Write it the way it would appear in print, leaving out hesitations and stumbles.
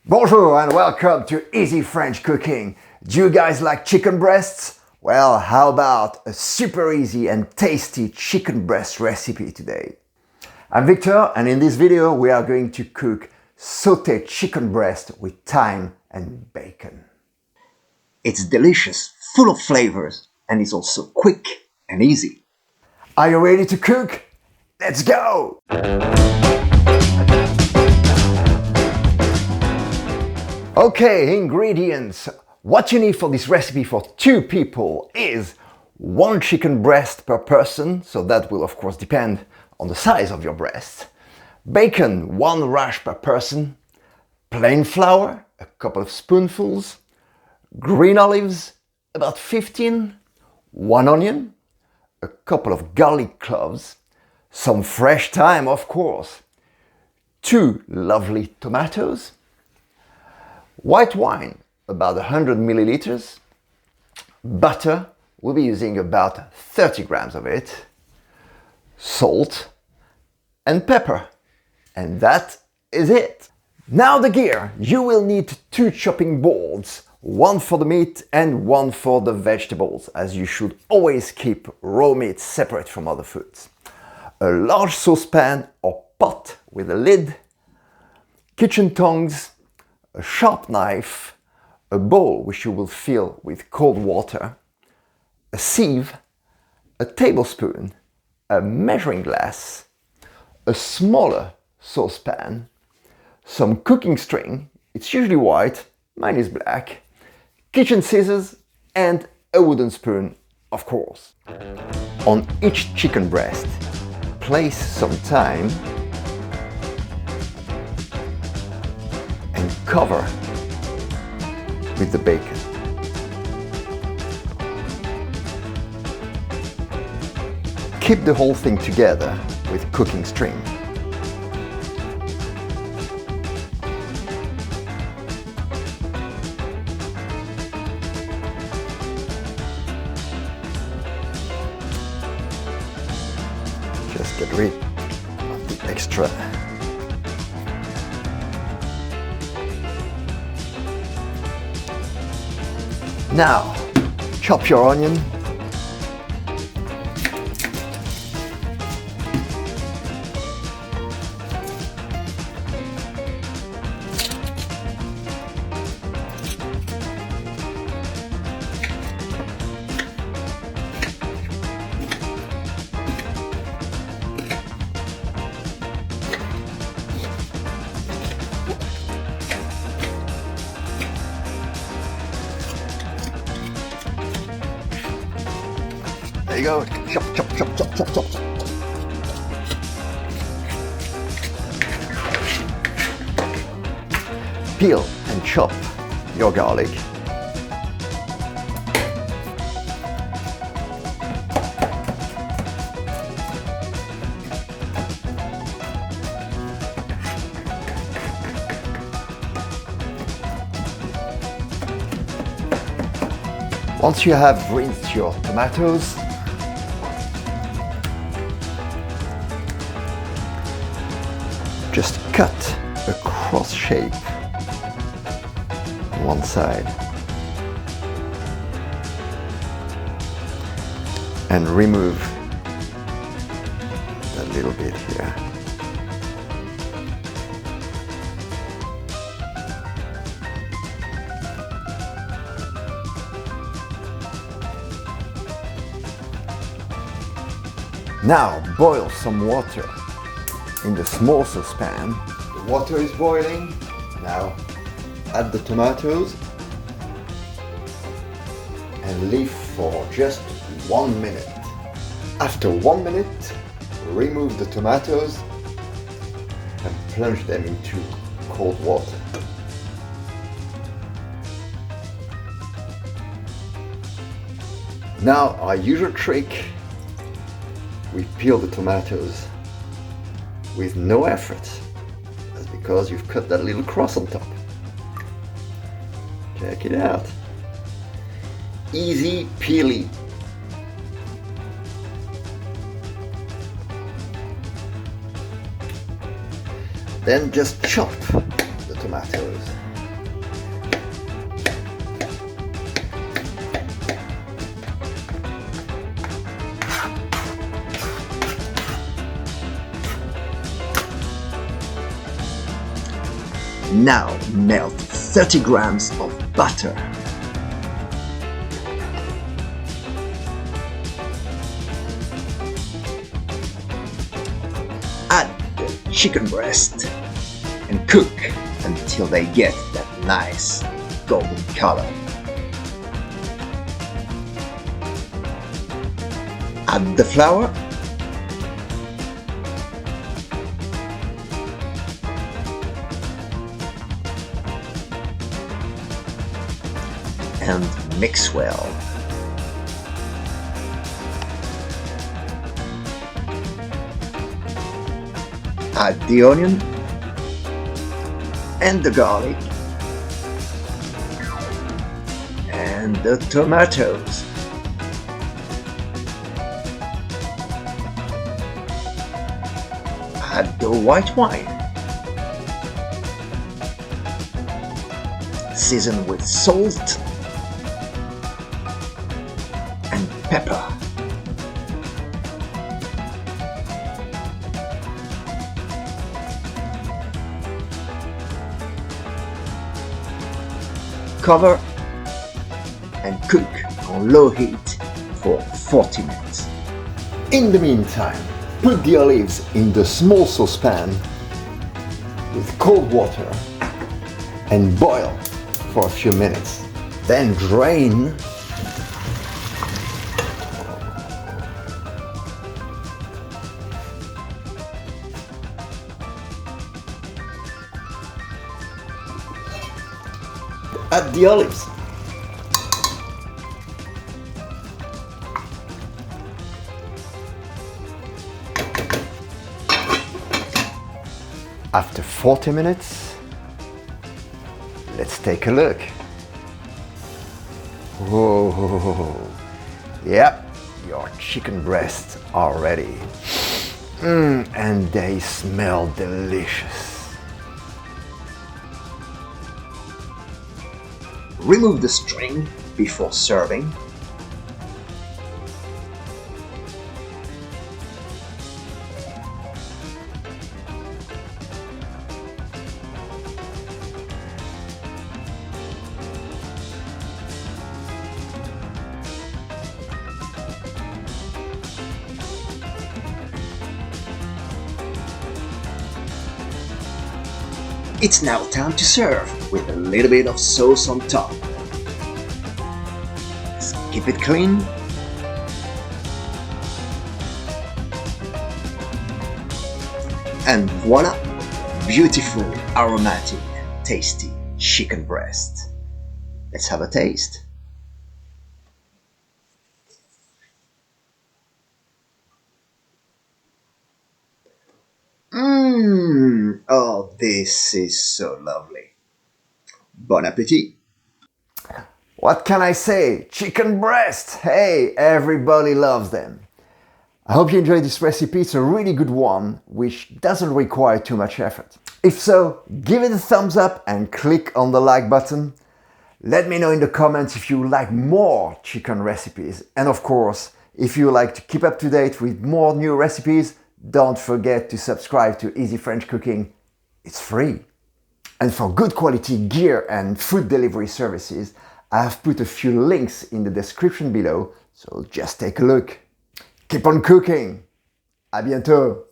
Bonjour and welcome to Easy French Cooking. Do you guys like chicken breasts? Well, how about a super easy and tasty chicken breast recipe today? I'm Victor, and in this video we are going to cook sauteed chicken breast with thyme and bacon. It's delicious, full of flavors, and it's also quick and easy. Are you ready to cook? Let's go! Okay, ingredients. What you need for this recipe for 2 people is 1 chicken breast per person, so that will of course depend on the size of your breast. Bacon, 1 rash per person. Plain flour, a couple of spoonfuls. Green olives, about 15. 1 onion. A couple of garlic cloves. Some fresh thyme, of course. 2 lovely tomatoes. White wine, about 100 milliliters. Butter, we'll be using about 30 grams of it. Salt and pepper. And that is it. Now the gear. You will need 2 chopping boards, 1 for the meat and 1 for the vegetables, as you should always keep raw meat separate from other foods. A large saucepan or pot with a lid, kitchen tongs, a sharp knife, a bowl which you will fill with cold water, a sieve, a tablespoon, a measuring glass, a smaller saucepan, some cooking string, it's usually white, mine is black, kitchen scissors, and a wooden spoon, of course. On each chicken breast, place some thyme and cover with the bacon. Keep the whole thing together with cooking string. Just get rid of the extra. Now, chop your onion. There you go. Chop, chop, chop, chop, chop, chop. Peel and chop your garlic. Once you have rinsed your tomatoes, just cut a cross shape on one side and remove that little bit here. Now boil some water in the small saucepan. The water is boiling. Now add the tomatoes and leave for just 1 minute. After 1 minute, remove the tomatoes and plunge them into cold water. Now our usual trick, we peel the tomatoes with no effort. That's because you've cut that little cross on top. Check it out. Easy peely. Then just chop the tomatoes. Now melt 30 grams of butter. Add the chicken breast and cook until they get that nice golden color. Add the flour and mix well. Add the onion and the garlic and the tomatoes. Add the white wine. Season with salt and pepper. Cover and cook on low heat for 40 minutes. In the meantime, put the olives in the small saucepan with cold water and boil for a few minutes. Then drain add the olives. After 40 minutes, let's take a look. Whoa, yep, your chicken breasts are ready. And they smell delicious. Remove the string before serving. It's now time to serve with a little bit of sauce on top. Let's keep it clean. And voila! Beautiful, aromatic, tasty chicken breast. Let's have a taste. Oh, this is so lovely. Bon appetit! What can I say? Chicken breast! Hey, everybody loves them. I hope you enjoyed this recipe. It's a really good one, which doesn't require too much effort. If so, give it a thumbs up and click on the like button. Let me know in the comments if you like more chicken recipes. And of course, if you like to keep up to date with more new recipes, don't forget to subscribe to Easy French Cooking. It's free. And for good quality gear and food delivery services, I have put a few links in the description below, so just take a look. Keep on cooking! À bientôt!